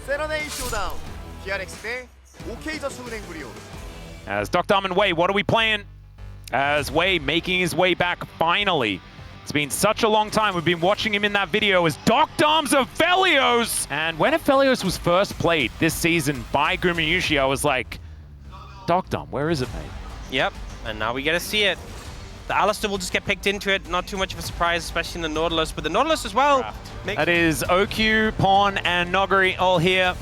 세러네이 쇼다운 DRX 대 OK저축은행 브리오. As Dr. and Wei, what are we playing? As Wei making his way back finally. It's been such a long time. We've been watching him in that video as Dr. Aphelios. And when Aphelios was first played this season by Gumayushi, I was like, Dr. where is it, mate? Yep, and now we get to see it. The Alistar will just get picked into it. Not too much of a surprise, especially in the Nautilus. But the Nautilus as well. That is OQ, Pawn, and Nogari all here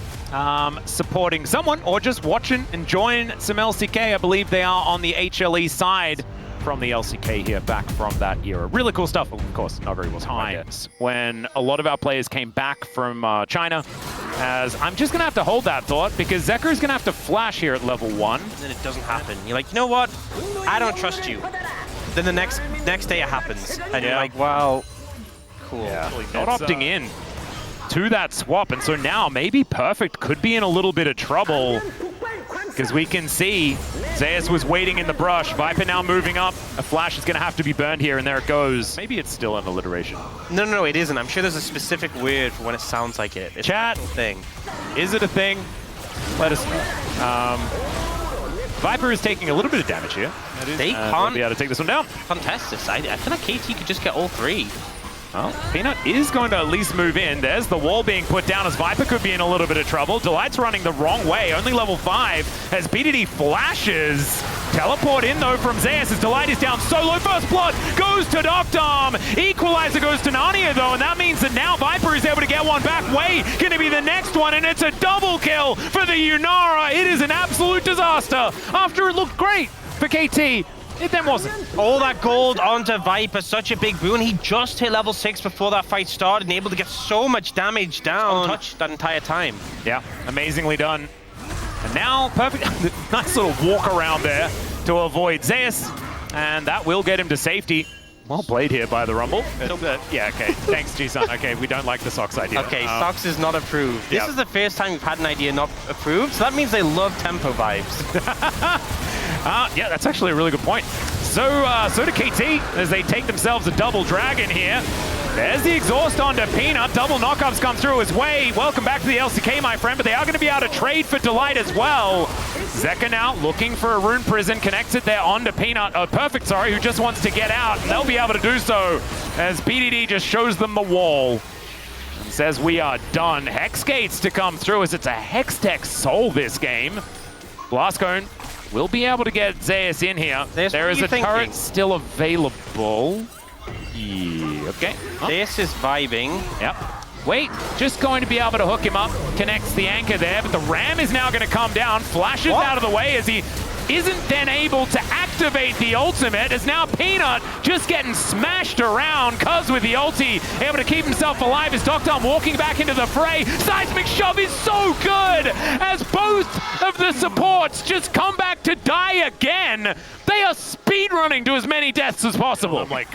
supporting someone or just watching, enjoying some LCK. I believe they are on the HLE side from the LCK here, back from that era. Really cool stuff. Of course, Nogari was times when a lot of our players came back from China. As I'm just going to have to hold that thought because Zeker is going to have to flash here at level 1. And it doesn't happen. You're like, you know what? I don't trust you. Then the next day it happens. And you're like, well, cool. Yeah. Not opting in to that swap. And so now maybe Perfect could be in a little bit of trouble because we can see Zeus was waiting in the brush. Viper now moving up. A flash is going to have to be burned here, and there it goes. Maybe it's still an alliteration. No, it isn't. I'm sure there's a specific word for when it sounds like it. It's Chat. a thing. Is it a thing? Let us know. Viper is taking a little bit of damage here. They They'll can't be able to take this one down. contest this. I feel like KT could just get all 3. Well, Peanut is going to at least move in. There's the wall being put down as Viper could be in a little bit of trouble. Delight's running the wrong way, only level 5 as BDD flashes. Teleport in though from Zeus as Delight is down solo. First blood goes to Dr. Equalizer goes to Narnia though, and that means that now Viper is able to get one back. Way gonna be the next one, and it's a double kill for the Yunara. It is an absolute disaster. After it looked great for KT, it then wasn't. All that gold onto Viper, such a big boon. He just hit level 6 before that fight started and able to get so much damage down untouched that entire time. Yeah, amazingly done. And now, perfect, nice little walk around there to avoid Zeus, and that will get him to safety. Well played here by the Rumble. Yeah, okay, thanks G-Sun. Okay, we don't like the Sox idea. Okay, Sox is not approved. This is the first time we've had an idea not approved, so that means they love tempo vibes. Yeah, that's actually a really good point. So do KT as they take themselves a double dragon here. There's the exhaust onto Peanut. Double knockups come through his way. Welcome back to the LCK, my friend, but they are going to be able to trade for Delight as well. Zeka now looking for a rune prison, connects it there onto Peanut. Perfect, sorry, who just wants to get out. And they'll be able to do so as BDD just shows them the wall. And says we are done. Hex gates to come through as it's a Hextech Soul this game. Blastcone will be able to get Zeus in here. There is a turret still available. Yeah, okay. Oh. This is vibing. Yep. Wait, just going to be able to hook him up. Connects the anchor there, but the ram is now going to come down. Flashes out of the way as he isn't then able to activate the ultimate. As now Peanut just getting smashed around. Cuz with the ulti, able to keep himself alive as Dr. walking back into the fray. Seismic shove is so good as both of the supports just come back to die again. They are speedrunning to as many deaths as possible. I'm like,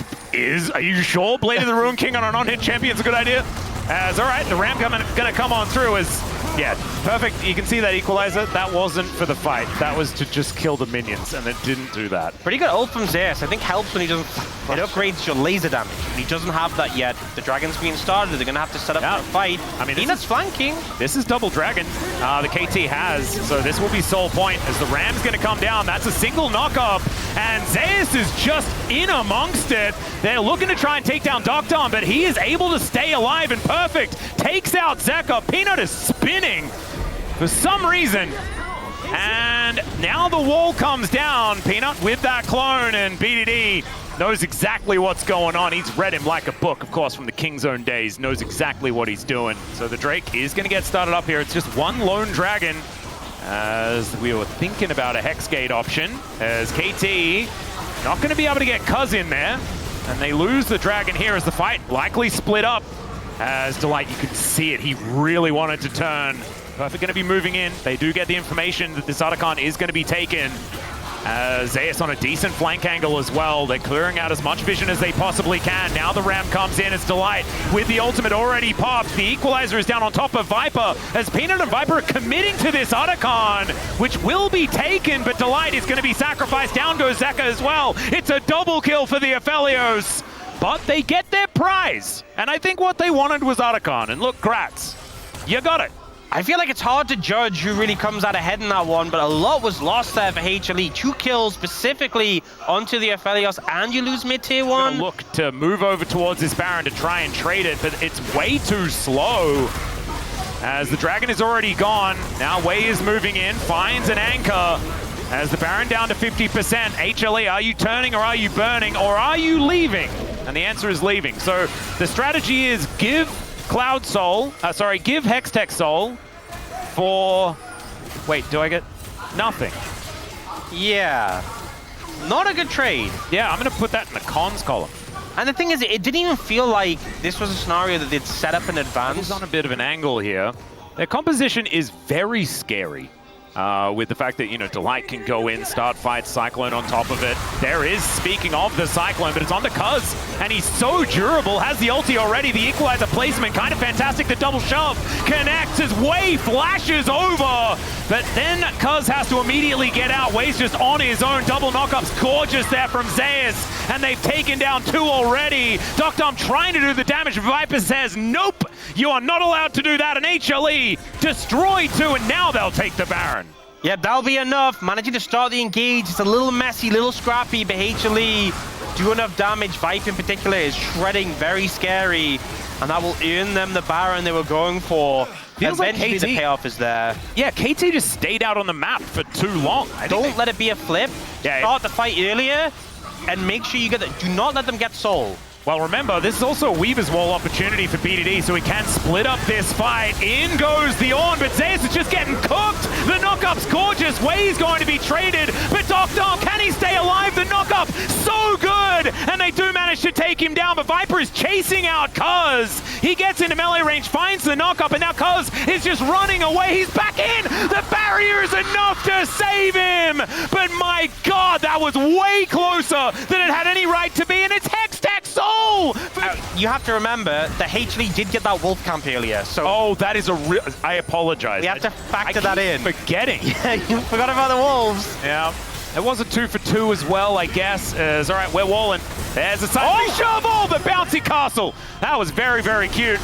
are you sure Blade of the Ruin King on an on-hit champion is a good idea? As, all right, the ram gonna come on through as, yeah, perfect. You can see that equalizer. That wasn't for the fight. That was to just kill the minions, and it didn't do that. Pretty good ult from Zeus. I think helps when he doesn't, it upgrades your laser damage. When he doesn't have that yet, the dragon's being started. They're gonna have to set up for a fight. I mean, Peanut's flanking. This is double dragon. The KT has, so this will be soul point as the ram's gonna come down. That's a single knock-up, and Zeus is just in amongst it. They're looking to try and take down Dr. but he is able to stay alive, and Perfect takes out Zeka. Peanut is spinning for some reason. And now the wall comes down. Peanut with that clone, and BDD knows exactly what's going on. He's read him like a book, of course, from the King's Own days. Knows exactly what he's doing. So the Drake is going to get started up here. It's just one lone dragon as we were thinking about a Hexgate option. As KT not going to be able to get Cuz in there. And they lose the dragon here as the fight likely split up. As Delight, you can see it. He really wanted to turn. Perfect going to be moving in. They do get the information that this Otacon is going to be taken. Zeus on a decent flank angle as well. They're clearing out as much vision as they possibly can. Now the ram comes in as Delight with the ultimate already popped. The equalizer is down on top of Viper as Peanut and Viper are committing to this Otacon, which will be taken, but Delight is going to be sacrificed. Down goes Zeka as well. It's a double kill for the Aphelios, but they get their prize. And I think what they wanted was Otacon. And look, Gratz, you got it. I feel like it's hard to judge who really comes out ahead in that one, but a lot was lost there for HLE. 2 kills specifically onto the Aphelios, and you lose mid-tier 1. Look to move over towards this Baron to try and trade it, but it's way too slow. As the Dragon is already gone, now Wei is moving in, finds an anchor. As the Baron down to 50%, HLE, are you turning or are you burning or are you leaving? And the answer is leaving. So the strategy is give Cloud Soul, give Hextech Soul for, wait, do I get nothing? Yeah, not a good trade. Yeah, I'm gonna put that in the cons column. And the thing is, it didn't even feel like this was a scenario that they'd set up in advance. It's on a bit of an angle here. Their composition is very scary. With the fact that, you know, Delight can go in, start fights, Cyclone on top of it. There is, speaking of the Cyclone, but it's on the Cuz, and he's so durable, has the ulti already, the equalizer placement, kind of fantastic, the double shove connects as Wei flashes over, but then Cuz has to immediately get out. Wei's just on his own, double knockups, gorgeous there from Zeus, and they've taken down 2 already. Doctom trying to do the damage, Viper says, nope, you are not allowed to do that, and HLE destroy 2, and now they'll take the Baron. Yeah, that'll be enough. Managing to start the engage. It's a little messy, little scrappy, but HLE do enough damage. Vipe in particular is shredding, very scary, and that will earn them the Baron they were going for. Feels Eventually like KT, the payoff is there. Yeah, KT just stayed out on the map for too long. Don't let it be a flip. Yeah, start the fight earlier, and make sure you get that. Do not let them get Soul. Well, remember, this is also a Weaver's Wall opportunity for BDD, so he can split up this fight. In goes the Ornn, but Zeus is just getting cooked. The knockup's gorgeous. Wei's going to be traded, but Doctom, can he stay alive? The knockup, so good! And they do manage to take him down, but Viper is chasing out Cuz. He gets into melee range, finds the knockup, and now Cuz is just running away. He's back in! The barrier is enough to save him! But my God, that was way closer than it had any right to be, and it's Hextech Soul! You have to remember that HLE did get that Wolf Camp earlier, so... Oh, that is a real... I apologize. We have to factor that in. Forgetting. Yeah, you forgot about the Wolves. Yeah. It was a 2 for 2 as well, I guess. All right, we're walling. There's a side shovel, the bouncy castle. That was very, very cute.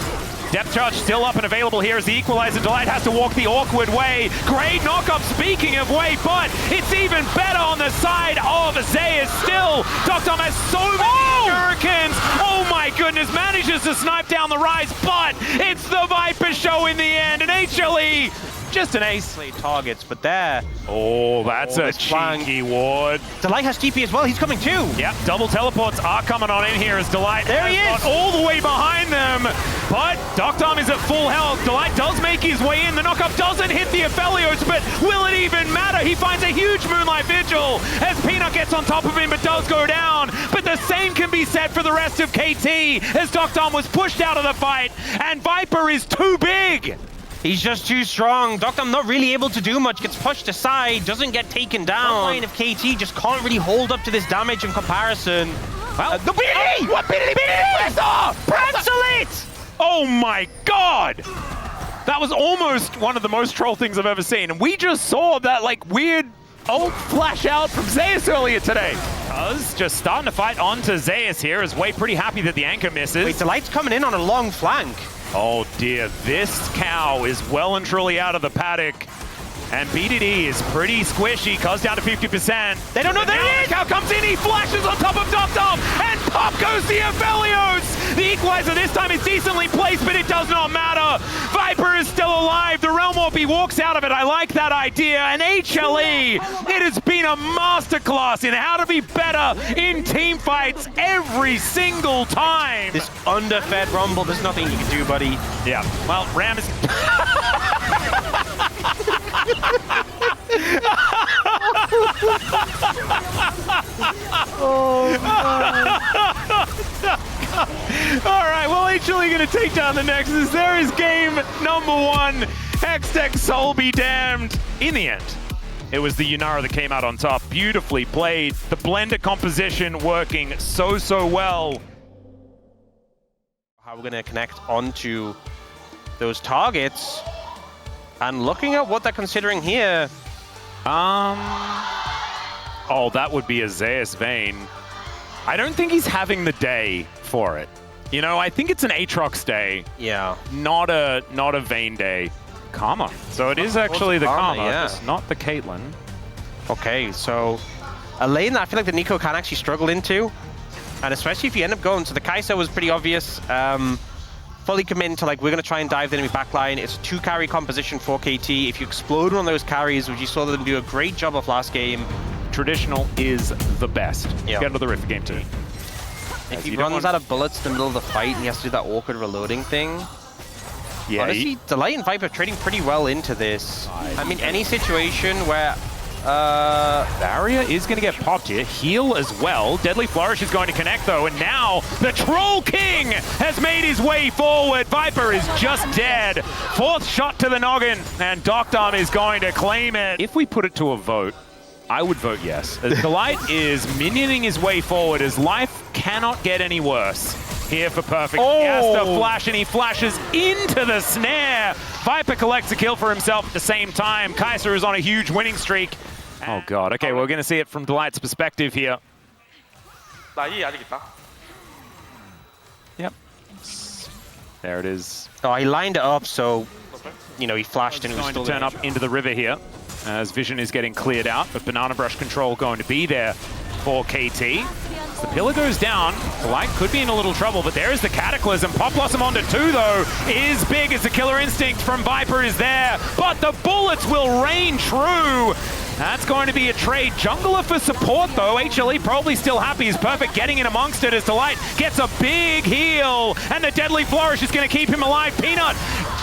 Depth charge still up and available here as the equalizer. Delight has to walk the awkward way. Great knockup, speaking of way, but it's even better on the side of Zeus still. Doctom has so many hurricanes. Oh my goodness, manages to snipe down the rise, but it's the Viper show in the end, and HLE just an ace. Targets, but there. Oh, that's a cheeky ward. Delight has TP as well. He's coming too. Yep, double teleports are coming on in here as Delight there he is. All the way behind them. But Doctom is at full health. Delight does make his way in. The knockup doesn't hit the Aphelios, but will it even matter? He finds a huge Moonlight Vigil as Peanut gets on top of him, but does go down. But the same can be said for the rest of KT as Doctom was pushed out of the fight, and Viper is too big. He's just too strong. Doctom not really able to do much, gets pushed aside, doesn't get taken down. The line of KT just can't really hold up to this damage in comparison. Well, the BDD! What BDD? Cancel it! Oh my God! That was almost one of the most troll things I've ever seen. And we just saw that like weird ult flash out from Zeus earlier today. Cuz just starting to fight onto Zeus here is Wei pretty happy that the anchor misses. Wait, Delight's coming in on a long flank. Oh dear, this cow is well and truly out of the paddock. And BDD is pretty squishy. Cuz down to 50%. They don't know there he is! Cow comes in, he flashes on top of Doctom, and pop goes the Aphelios! The equalizer this time is decently placed, but it does not matter. Viper is still alive. The Realm Warp, he walks out of it. I like that idea. And HLE, it has been a masterclass in how to be better in team fights every single time. This underfed Rumble, there's nothing you can do, buddy. Yeah, well, Ram is... All right, well, HLE gonna take down the Nexus. There is game number 1. Hextech Soul be damned. In the end, it was the Yunara that came out on top. Beautifully played. The blender composition working so well. How we're gonna connect onto those targets. And looking at what they're considering here. Oh, that would be a Zeus Vayne. I don't think he's having the day for it. You know, I think it's an Aatrox day. Yeah. Not a Vayne day. Karma. So it is actually the Karma, yeah. just not the Caitlyn. Okay, so a lane that I feel like the Nico can actually struggle into, and especially if you end up going, so the Kai'Sa was pretty obvious. Fully commit to like, we're going to try and dive the enemy backline. It's a 2-carry composition for KT. If you explode one of those carries, which you saw them do a great job of last game. Traditional is the best. Yep. Get into the Rift game 2. If he runs out of bullets in the middle of the fight and he has to do that awkward reloading thing. Yeah, honestly, Delight and Viper trading pretty well into this. I mean, any situation where Barrier is going to get popped here. Heal as well. Deadly Flourish is going to connect though, and now the Troll King has made his way forward. Viper is just dead. 4th shot to the noggin, and Doctom is going to claim it. If we put it to a vote, I would vote yes. As Delight is minioning his way forward, as life cannot get any worse. Here for Perfect. He has to flash, and he flashes into the snare. Viper collects a kill for himself at the same time. Kai'Sa is on a huge winning streak. Oh god, okay, we're going to see it from Delight's perspective here. Yep. There it is. oh, he lined it up, so you know he flashed and it was Going to still turn up into the river here as vision is getting cleared out, but Banana Brush control going to be there for KT. As the pillar goes down, Delight could be in a little trouble, but there is the Cataclysm. Pop Blossom onto 2 though is big as the Killer Instinct from Viper is there, but the bullets will rain true. That's going to be a trade. Jungler for support though. HLE probably still happy. He's Perfect getting in amongst it as Delight gets a big heal, and the Deadly Flourish is going to keep him alive. Peanut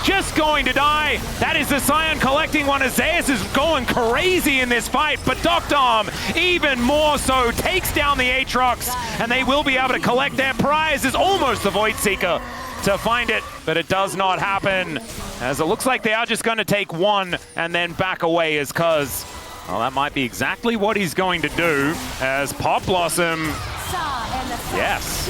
just going to die. That is the Scion collecting one. Zeus is going crazy in this fight, but Doctom even more so takes down the Aatrox, and they will be able to collect their prize. Is almost the Void Seeker to find it, but it does not happen, as it looks like they are just going to take one and then back away as Cuz. Well, that might be exactly what he's going to do, as Pop Blossom, yes.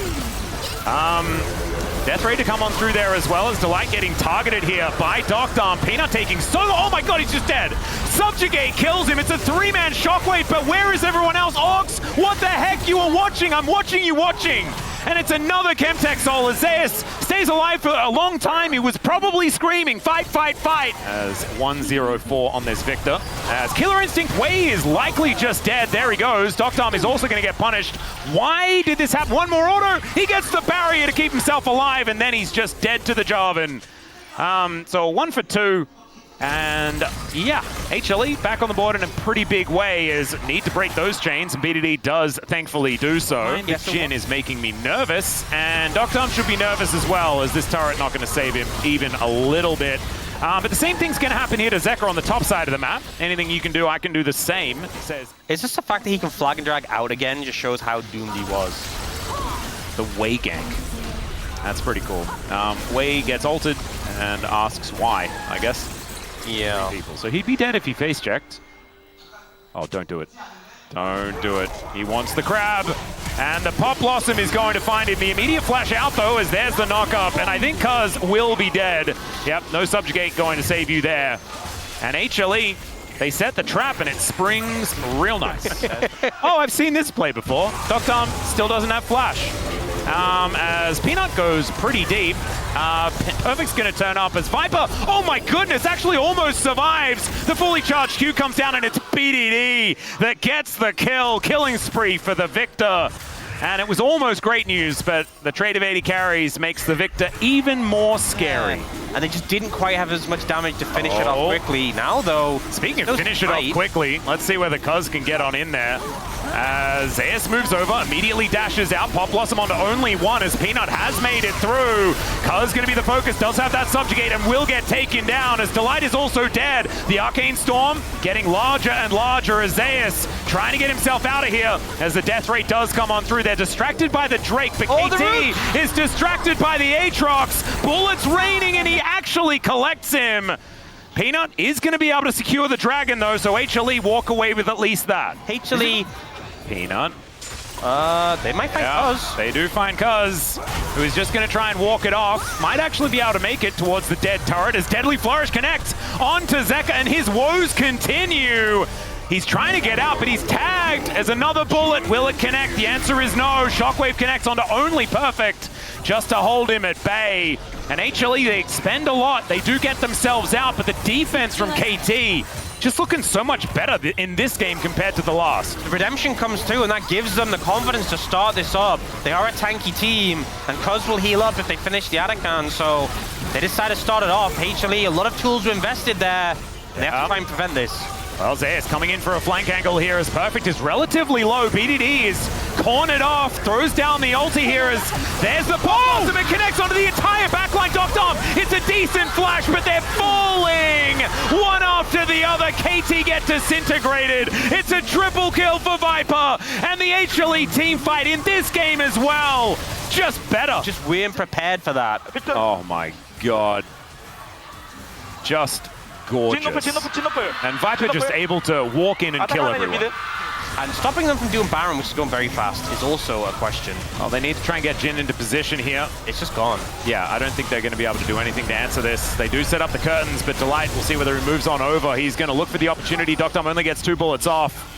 Death Ray to come on through there as well, as Delight getting targeted here by Doctom. Peanut taking so, oh my god, he's just dead. Subjugate kills him. It's a 3-man shockwave, but where is everyone else? Ox, what the heck? You are watching. I'm watching you watching. And it's another Chemtech Soul as Zeus stays alive for a long time. He was probably screaming, fight, fight, fight. As 1-0-4 on this Victor. As Killer Instinct Wei is likely just dead. There he goes. Doctom is also going to get punished. Why did this happen? One more auto. He gets the barrier to keep himself alive, and then he's just dead to the Jarvan. So 1 for 2. And yeah, HLE back on the board in a pretty big way, is need to break those chains, and BDD does thankfully do so. Jin is making me nervous, and Doctom should be nervous as well, as this turret not going to save him even a little bit. But the same thing's going to happen here to Zekka on the top side of the map. Anything you can do, I can do the same. Says, it's just the fact that he can flag and drag out again just shows how doomed he was. the Wei gank. That's pretty cool. Wei gets ulted and asks why, I guess. Yeah. People. So he'd be dead if he face checked. Oh, don't do it. Don't do it. He wants the crab. And the Pop Blossom is going to find him. The immediate flash out, though, as there's the knock-up. And I think Cuz will be dead. Yep, no Subjugate going to save you there. And HLE, they set the trap, and it springs real nice. Oh, I've seen this play before. Doctom still doesn't have flash. As Peanut goes pretty deep, Perfect's going to turn up as Viper, oh my goodness, actually almost survives. The fully charged Q comes down, and it's BDD that gets the kill. Killing spree for the Victor. And it was almost great news, but the trade of 80 carries makes the Victor even more scary. And they just didn't quite have as much damage to finish it off quickly. Now, though... Speaking of finish it off quickly, let's see whether Cuz can get on in there. As Zeus moves over, immediately dashes out. Pop Blossom onto only one, as Peanut has made it through. Cuz going to be the focus, does have that Subjugate, and will get taken down, as Delight is also dead. The Arcane Storm getting larger and larger, as Zeus trying to get himself out of here, as the death rate does come on through. They're distracted by the Drake, but KT is distracted by the Aatrox. Bullets raining, and he actually collects him. Peanut is going to be able to secure the dragon, though, so HLE walk away with at least that. HLE... Peanut. They might find Cuz. They do find Cuz, who is just going to try and walk it off. Might actually be able to make it towards the dead turret, as Deadly Flourish connects onto Zekka, and his woes continue. He's trying to get out, but he's tagged as another bullet. Will it connect? The answer is no. Shockwave connects onto only Perfect, just to hold him at bay. And HLE, they expend a lot. They do get themselves out, but the defense from KT just looking so much better in this game compared to the last. The redemption comes too, and that gives them the confidence to start this up. They are a tanky team, and Cuz will heal up if they finish the Adakan, so they decide to start it off. HLE, a lot of tools were invested there, and they have to try and prevent this. Well, Zeus coming in for a flank angle here as Perfect is relatively low. BDD is cornered off, throws down the ulti here as there's the pop. It connects onto the entire backline. Dom, it's a decent flash, but they're falling one after the other. KT get disintegrated. It's a triple kill for Viper, and the HLE team fight in this game as well. Just better. Just weren't prepared for that. Oh my god. Just gorgeous. And Viper just able to walk in and kill everyone. And stopping them from doing Baron, which is going very fast, is also a question. Well, they need to try and get Jin into position here. It's just gone. Yeah, I don't think they're going to be able to do anything to answer this. They do set up the curtains, but Delight, we'll see whether he moves on over. He's going to look for the opportunity. Doctom only gets 2 bullets off.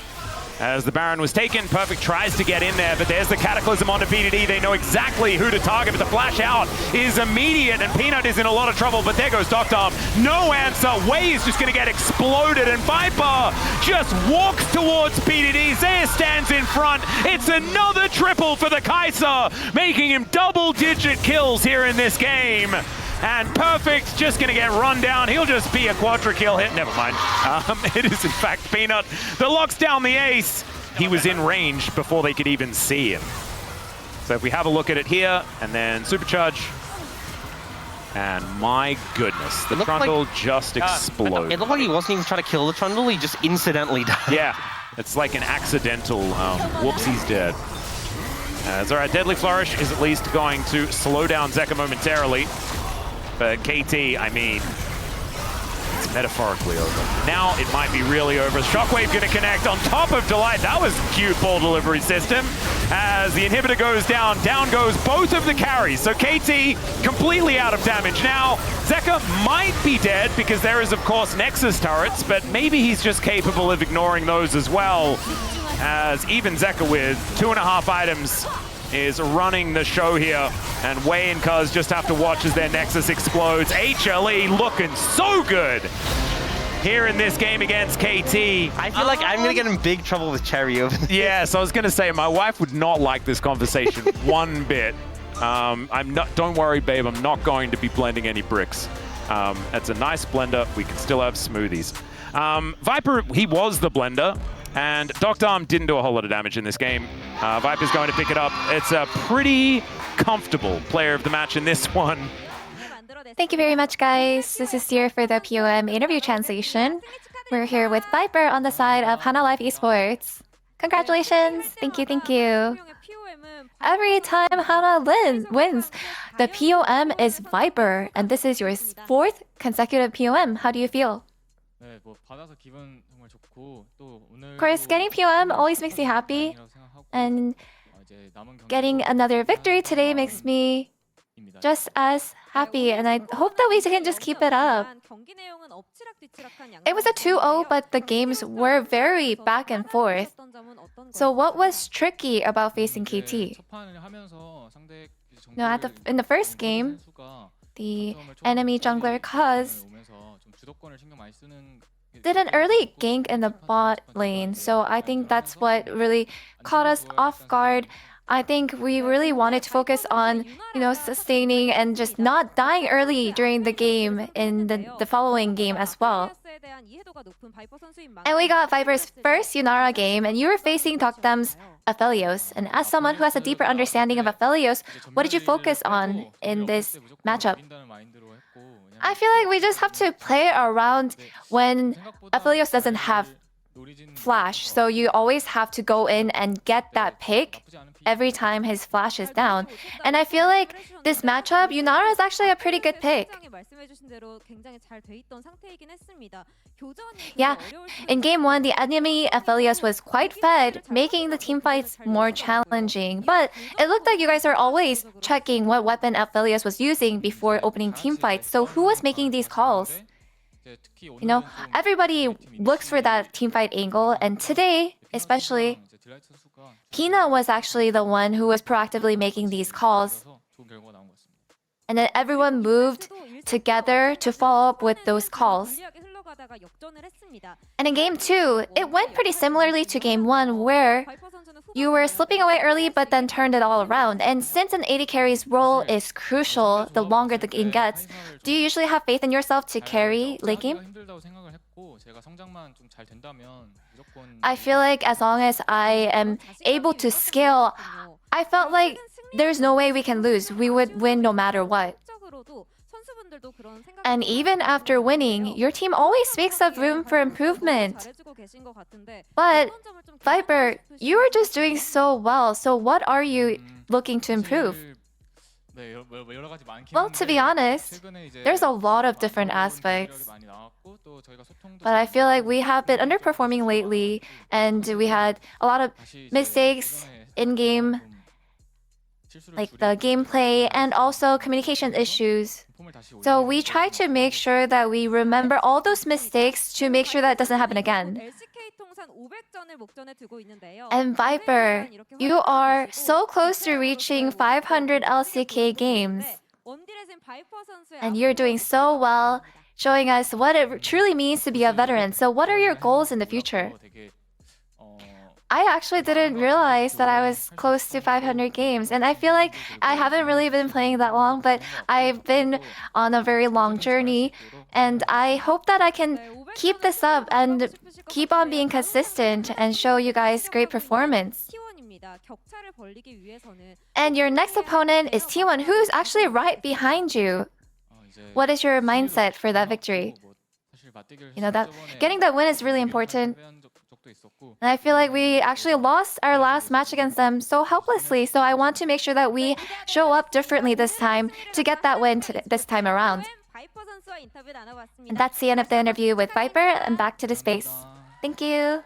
As the Baron was taken, Perfect tries to get in there, but there's the Cataclysm onto BDD. They know exactly who to target, but the flash out is immediate, and Peanut is in a lot of trouble, but there goes Doctom. No answer. Wei is just going to get exploded, and Viper just walks towards BDD. Zeus stands in front. It's another triple for the Kaiser, making him double-digit kills here in this game. And Perfect's just going to get run down. He'll just be a quadra-kill hit. Never mind. It is, in fact, Peanut that locks down the ace. He was in range before they could even see him. So if we have a look at it here, and then Supercharge. And my goodness, the Trundle just exploded. It looked like he wasn't even trying to kill the Trundle. He just incidentally died. Yeah, it's like an accidental, whoops, he's dead. It's all right, Deadly Flourish is at least going to slow down Zeka momentarily. But KT, I mean, it's metaphorically over. Now it might be really over. Shockwave going to connect on top of Delight. That was cute ball delivery system. As the inhibitor goes down, down goes both of the carries. So KT completely out of damage. Now, Zeka might be dead because there is, of course, Nexus turrets, but maybe he's just capable of ignoring those as well. As even Zeka with 2.5 items is running the show here, and Wei and Cuz just have to watch as their Nexus explodes. HLE looking so good here in this game against KT. I feel like I'm going to get in big trouble with Cherry over this. Yeah, so I was going to say, my wife would not like this conversation one bit. Don't worry, babe, I'm not going to be blending any bricks. It's a nice blender. We can still have smoothies. Viper, he was the blender. And Doctom didn't do a whole lot of damage in this game. Viper's going to pick it up. It's a pretty comfortable player of the match in this one. Thank you very much, guys. This is Sierra for the POM interview translation. We're here with Viper on the side of Hana Life Esports. Congratulations. Thank you, thank you. Every time Hana wins, the POM is Viper, and this is your 4th consecutive POM. How do you feel? Of course, getting POM always makes me happy, and getting another victory today makes me just as happy, and I hope that we can just keep it up. It was a 2-0, but the games were very back and forth. So what was tricky about facing KT? Now, in the first game, the enemy jungler Cuz did an early gank in the bot lane, so I think that's what really caught us off guard. I think we really wanted to focus on, sustaining and just not dying early during the game in the following game as well. And we got Viper's first Yunara game, and you were facing Doctom's Aphelios. And as someone who has a deeper understanding of Aphelios, what did you focus on in this matchup? I feel like we just have to play around when Aphelios doesn't have flash, so you always have to go in and get that pick every time his flash is down. And I feel like this matchup, Yunara is actually a pretty good pick. Yeah, in game 1, the enemy Aphelios was quite fed, making the teamfights more challenging. But it looked like you guys are always checking what weapon Aphelios was using before opening teamfights. So who was making these calls? Everybody looks for that teamfight angle, and today, especially, Pina was actually the one who was proactively making these calls. And then everyone moved together to follow up with those calls. And in game 2, it went pretty similarly to game 1 where you were slipping away early but then turned it all around. And since an AD carry's role is crucial the longer the game gets, do you usually have faith in yourself to carry late game? I feel like as long as I am able to scale, I felt like there's no way we can lose. We would win no matter what. And even after winning, your team always speaks of room for improvement. But Viper, you are just doing so well. So what are you looking to improve? Well, to be honest, there's a lot of different aspects. But I feel like we have been underperforming lately, and we had a lot of mistakes in game, like the gameplay and also communication issues. So we try to make sure that we remember all those mistakes to make sure that it doesn't happen again. And Viper, you are so close to reaching 500 LCK games. And you're doing so well, showing us what it truly means to be a veteran. So what are your goals in the future? I actually didn't realize that I was close to 500 games, and I feel like I haven't really been playing that long, but I've been on a very long journey, and I hope that I can keep this up and keep on being consistent and show you guys great performance. And your next opponent is T1, who's actually right behind you. What is your mindset for that victory? You know, that getting that win is really important. And I feel like we actually lost our last match against them so helplessly. So I want to make sure that we show up differently this time to get that win this time around. And that's the end of the interview with Viper, and back to the space. Thank you.